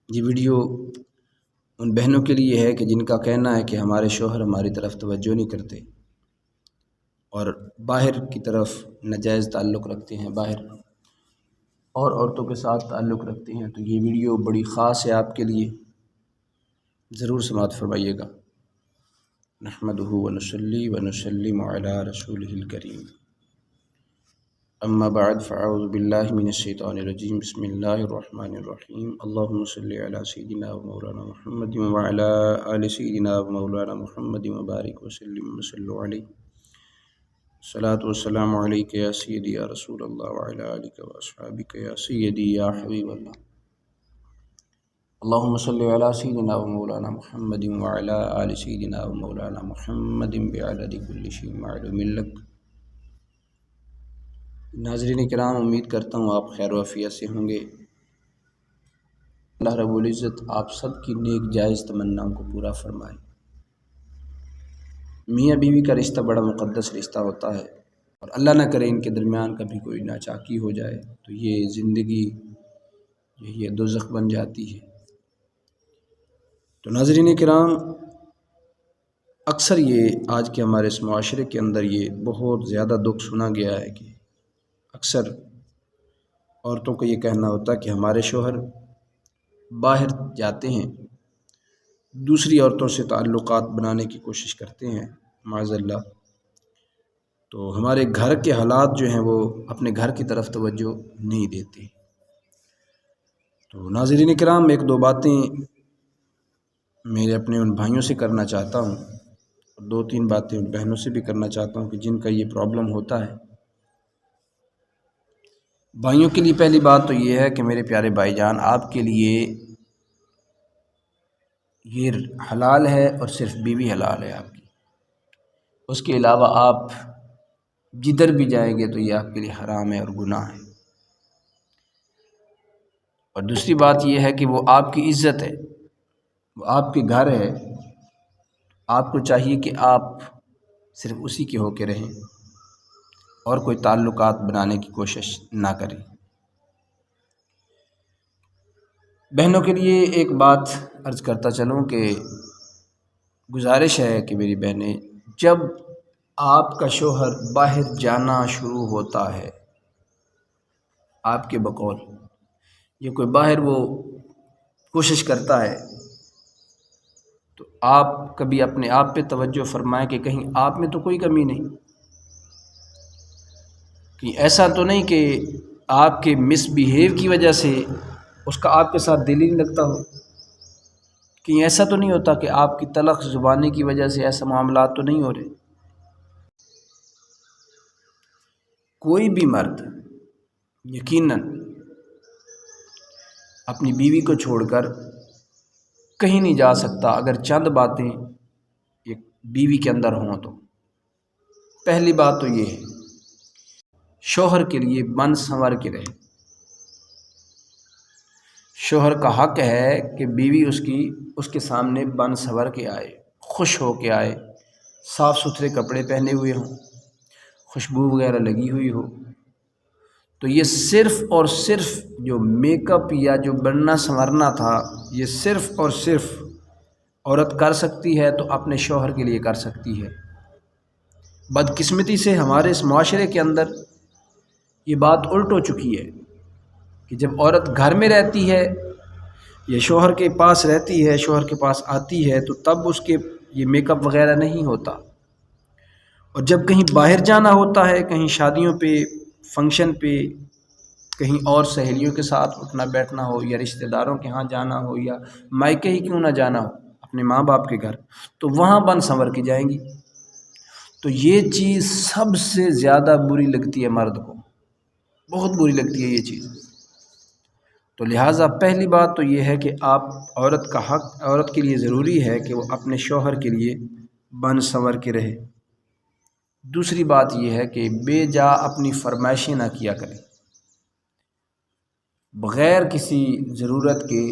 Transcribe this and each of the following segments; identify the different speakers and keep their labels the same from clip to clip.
Speaker 1: یہ ویڈیو ان بہنوں کے لیے ہے کہ جن کا کہنا ہے کہ ہمارے شوہر ہماری طرف توجہ نہیں کرتے اور باہر کی طرف ناجائز تعلق رکھتے ہیں، باہر اور عورتوں کے ساتھ تعلق رکھتے ہیں۔ تو یہ ویڈیو بڑی خاص ہے آپ کے لیے، ضرور سماعت فرمائیے گا۔ نحمدہ ونصلی ونسلم علی رسولہ الکریم، اما بعد فاعوذ باللہ من الشیطان الرجیم، بسم اللہ الرحمن الرحیم۔ اللہم صلی علی سیدنا و مولانا محمد وعلی آل سیدنا و مولانا محمد وبارک وسلم وصلوا علیہ۔ الصلاۃ والسلام علیک یا سیدی یا رسول اللہ وعلی آلک واصحابک یا سیدی یا حبیب اللہ۔ اللہم صلی علی سیدنا و مولانا محمد وعلی آل سیدنا و مولانا محمد بعدد کل شیء معلوم لک۔ ناظرین کرام، امید کرتا ہوں آپ خیر و عافیت سے ہوں گے۔ اللہ رب العزت آپ سب کی نیک جائز تمناؤں کو پورا فرمائے۔ میاں بیوی کا رشتہ بڑا مقدس رشتہ ہوتا ہے، اور اللہ نہ کرے ان کے درمیان کبھی کوئی ناچاکی ہو جائے تو یہ زندگی یہ دوزخ بن جاتی ہے۔ تو ناظرین کرام، اکثر یہ آج کے ہمارے اس معاشرے کے اندر یہ بہت زیادہ دکھ سنا گیا ہے کہ اکثر عورتوں کو یہ کہنا ہوتا ہے کہ ہمارے شوہر باہر جاتے ہیں، دوسری عورتوں سے تعلقات بنانے کی کوشش کرتے ہیں، معاذ اللہ، تو ہمارے گھر کے حالات جو ہیں وہ اپنے گھر کی طرف توجہ نہیں دیتے۔ تو ناظرین کرام، ایک دو باتیں میرے اپنے ان بھائیوں سے کرنا چاہتا ہوں، اور دو تین باتیں ان بہنوں سے بھی کرنا چاہتا ہوں کہ جن کا یہ پرابلم ہوتا ہے۔ بھائیوں کے لیے پہلی بات تو یہ ہے کہ میرے پیارے بھائی جان، آپ کے لیے یہ حلال ہے اور صرف بیوی حلال ہے آپ کی، اس کے علاوہ آپ جدھر بھی جائیں گے تو یہ آپ کے لیے حرام ہے اور گناہ ہے۔ اور دوسری بات یہ ہے کہ وہ آپ کی عزت ہے، وہ آپ کے گھر ہے، آپ کو چاہیے کہ آپ صرف اسی کے ہو کے رہیں اور کوئی تعلقات بنانے کی کوشش نہ کریں۔ بہنوں کے لیے ایک بات عرض کرتا چلوں کہ گزارش ہے کہ میری بہنیں، جب آپ کا شوہر باہر جانا شروع ہوتا ہے، آپ کے بقول یہ کوئی باہر وہ کوشش کرتا ہے، تو آپ کبھی اپنے آپ پہ توجہ فرمائیں کہ کہیں آپ میں تو کوئی کمی نہیں، کہ ایسا تو نہیں کہ آپ کے مس بیہیو کی وجہ سے اس کا آپ کے ساتھ دل ہی نہیں لگتا ہو، کہیں ایسا تو نہیں ہوتا کہ آپ کی تلخ زبانی کی وجہ سے ایسا معاملات تو نہیں ہو رہے۔ کوئی بھی مرد یقیناً اپنی بیوی کو چھوڑ کر کہیں نہیں جا سکتا اگر چند باتیں ایک بیوی کے اندر ہوں تو۔ پہلی بات تو یہ ہے، شوہر کے لیے بن سنور کے رہے۔ شوہر کا حق ہے کہ بیوی اس کے سامنے بن سنور کے آئے، خوش ہو کے آئے، صاف ستھرے کپڑے پہنے ہوئے ہوں، خوشبو وغیرہ لگی ہوئی ہو۔ تو یہ صرف اور صرف جو میک اپ یا جو بننا سنورنا تھا، یہ صرف اور صرف عورت کر سکتی ہے تو اپنے شوہر کے لیے کر سکتی ہے۔ بدقسمتی سے ہمارے اس معاشرے کے اندر یہ بات الٹ ہو چکی ہے کہ جب عورت گھر میں رہتی ہے یا شوہر کے پاس رہتی ہے، شوہر کے پاس آتی ہے، تو تب اس کے یہ میک اپ وغیرہ نہیں ہوتا، اور جب کہیں باہر جانا ہوتا ہے، کہیں شادیوں پہ، فنکشن پہ، کہیں اور سہیلیوں کے ساتھ اٹھنا بیٹھنا ہو، یا رشتہ داروں کے ہاں جانا ہو، یا مائکے ہی کیوں نہ جانا ہو اپنے ماں باپ کے گھر، تو وہاں بن سنور کے جائیں گی۔ تو یہ چیز سب سے زیادہ بری لگتی ہے مرد کو، بہت بری لگتی ہے یہ چیز۔ تو لہٰذا پہلی بات تو یہ ہے کہ عورت کے لیے ضروری ہے کہ وہ اپنے شوہر کے لیے بن سنور کے رہے۔ دوسری بات یہ ہے کہ بے جا اپنی فرمائشیں نہ کیا کریں، بغیر کسی ضرورت کے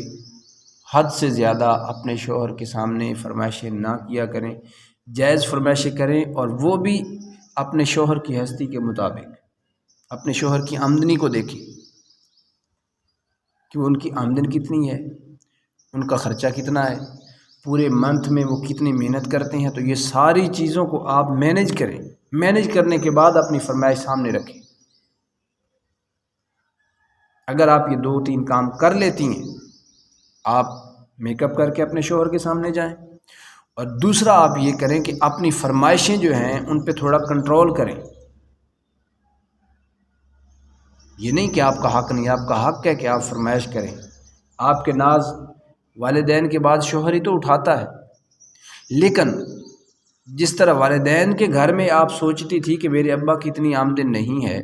Speaker 1: حد سے زیادہ اپنے شوہر کے سامنے فرمائشیں نہ کیا کریں، جائز فرمائشیں کریں، اور وہ بھی اپنے شوہر کی ہستی کے مطابق، اپنے شوہر کی آمدنی کو دیکھیں کہ ان کی آمدن کتنی ہے، ان کا خرچہ کتنا ہے، پورے منتھ میں وہ کتنی محنت کرتے ہیں، تو یہ ساری چیزوں کو آپ مینیج کریں۔ مینیج کرنے کے بعد اپنی فرمائش سامنے رکھیں۔ اگر آپ یہ 2-3 کام کر لیتی ہیں، آپ میک اپ کر کے اپنے شوہر کے سامنے جائیں، اور دوسرا آپ یہ کریں کہ اپنی فرمائشیں جو ہیں ان پہ تھوڑا کنٹرول کریں۔ یہ نہیں کہ آپ کا حق نہیں، آپ کا حق ہے کہ آپ فرمائش کریں۔ آپ کے ناز والدین کے بعد شوہر ہی تو اٹھاتا ہے، لیکن جس طرح والدین کے گھر میں آپ سوچتی تھی کہ میرے ابا کی اتنی آمدن نہیں ہے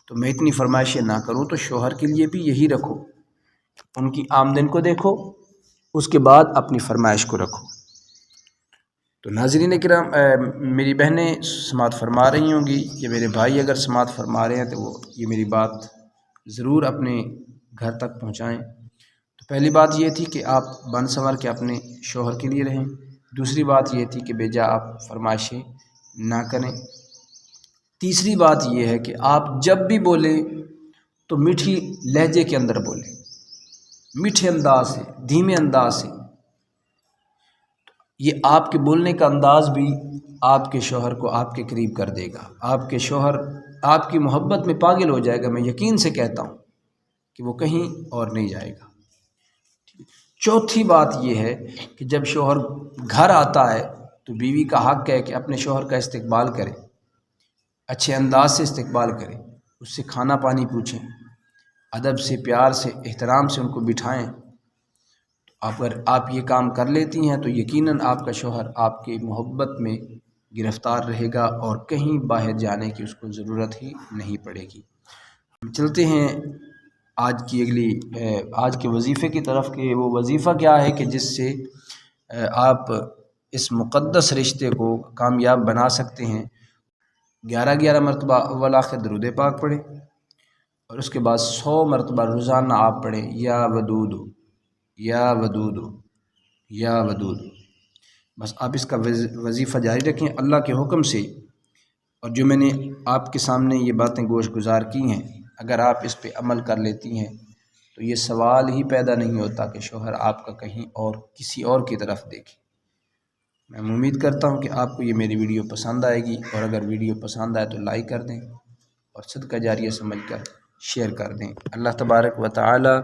Speaker 1: تو میں اتنی فرمائشیں نہ کروں، تو شوہر کے لیے بھی یہی رکھو، ان کی آمدن کو دیکھو، اس کے بعد اپنی فرمائش کو رکھو۔ تو ناظرین کرام، میری بہنیں سماعت فرما رہی ہوں گی، یا میرے بھائی اگر سماعت فرما رہے ہیں تو وہ یہ میری بات ضرور اپنے گھر تک پہنچائیں۔ تو پہلی بات یہ تھی کہ آپ بن سنور کے اپنے شوہر کے لیے رہیں۔ دوسری بات یہ تھی کہ بیجا آپ فرمائشیں نہ کریں۔ تیسری بات یہ ہے کہ آپ جب بھی بولیں تو میٹھی لہجے کے اندر بولیں، میٹھے انداز سے، دھیمے انداز سے۔ یہ آپ کے بولنے کا انداز بھی آپ کے شوہر کو آپ کے قریب کر دے گا۔ آپ کے شوہر آپ کی محبت میں پاگل ہو جائے گا، میں یقین سے کہتا ہوں کہ وہ کہیں اور نہیں جائے گا۔ چوتھی بات یہ ہے کہ جب شوہر گھر آتا ہے تو بیوی کا حق ہے کہ اپنے شوہر کا استقبال کرے، اچھے انداز سے استقبال کرے، اس سے کھانا پانی پوچھیں، ادب سے، پیار سے، احترام سے ان کو بٹھائیں۔ اگر آپ یہ کام کر لیتی ہیں تو یقیناً آپ کا شوہر آپ کی محبت میں گرفتار رہے گا اور کہیں باہر جانے کی اس کو ضرورت ہی نہیں پڑے گی۔ چلتے ہیں آج کے وظیفے کی طرف، کہ وہ وظیفہ کیا ہے کہ جس سے آپ اس مقدس رشتے کو کامیاب بنا سکتے ہیں۔ 11 مرتبہ اول آخر درود پاک پڑھیں، اور اس کے بعد 100 مرتبہ روزانہ آپ پڑھیں یا ودود یا ودود یا ودود۔ بس آپ اس کا وظیفہ جاری رکھیں اللہ کے حکم سے، اور جو میں نے آپ کے سامنے یہ باتیں گوش گزار کی ہیں، اگر آپ اس پہ عمل کر لیتی ہیں تو یہ سوال ہی پیدا نہیں ہوتا کہ شوہر آپ کا کہیں اور کسی اور کی طرف دیکھے۔ میں امید کرتا ہوں کہ آپ کو یہ میری ویڈیو پسند آئے گی، اور اگر ویڈیو پسند آئے تو لائک کر دیں اور صدقہ جاریہ سمجھ کر شیئر کر دیں۔ اللہ تبارک و تعالی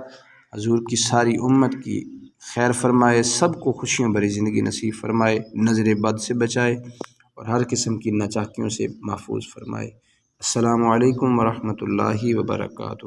Speaker 1: حضور کی ساری امت کی خیر فرمائے، سب کو خوشیوں بھری زندگی نصیب فرمائے، نظر بد سے بچائے اور ہر قسم کی ناچاکیوں سے محفوظ فرمائے۔ السلام علیکم ورحمۃ اللہ وبرکاتہ۔